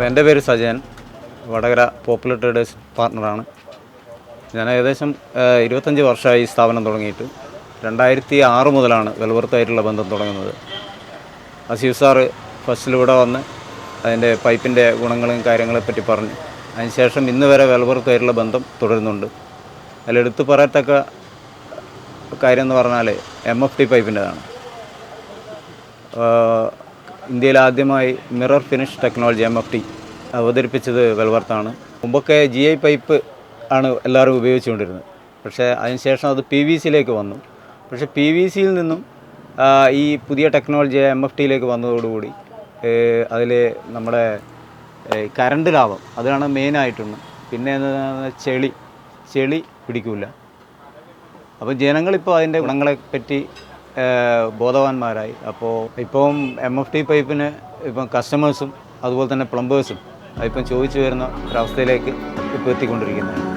എൻ്റെ പേര് Sajayan, Vadakara popular traders പാർട്ണറാണ്. ഞാൻ ഏകദേശം 25 വർഷമായി ഈ സ്ഥാപനം തുടങ്ങിയിട്ട്. 2006 മുതലാണ് വെൽവർത്തായിട്ടുള്ള ബന്ധം തുടങ്ങുന്നത്. അസീഫ് സാറ് ഫസ്റ്റിലൂടെ വന്ന് അതിൻ്റെ പൈപ്പിൻ്റെ ഗുണങ്ങളും കാര്യങ്ങളെപ്പറ്റി പറഞ്ഞു. അതിനുശേഷം ഇന്ന് വരെ വെൽവർത്തായിട്ടുള്ള ബന്ധം തുടരുന്നുണ്ട്. അതിലെടുത്ത് പറയത്തക്ക കാര്യം എന്ന് പറഞ്ഞാൽ MFT പൈപ്പിൻ്റെതാണ്. ഇന്ത്യയിൽ ആദ്യമായി മിറർ ഫിനിഷ് ടെക്നോളജി MFT അവതരിപ്പിച്ചത് വെൽവർത്താണ്. മുമ്പൊക്കെ GI പൈപ്പ് ആണ് എല്ലാവരും ഉപയോഗിച്ചുകൊണ്ടിരുന്നത്. പക്ഷേ അതിനുശേഷം അത് PVC-യിലേക്ക് വന്നു. പക്ഷേ PVC-യിൽ നിന്നും ഈ പുതിയ ടെക്നോളജി MFT-യിലേക്ക് വന്നതോടുകൂടി അതിൽ നമ്മുടെ കറണ്ട് ലാഭം അതാണ് മെയിനായിട്ടുണ്ട്. പിന്നെ ചെളി പിടിക്കില്ല. അപ്പോൾ ജനങ്ങളിപ്പോൾ അതിൻ്റെ ഗുണങ്ങളെപ്പറ്റി ബോധവാന്മാരായി. അപ്പോൾ ഇപ്പം MFT പൈപ്പിന് ഇപ്പം കസ്റ്റമേഴ്സും അതുപോലെ തന്നെ പ്ലംബേഴ്സും ഇപ്പം ചോദിച്ചു വരുന്ന ഒരവസ്ഥയിലേക്ക് ഇപ്പോൾ എത്തിക്കൊണ്ടിരിക്കുന്നതാണ്.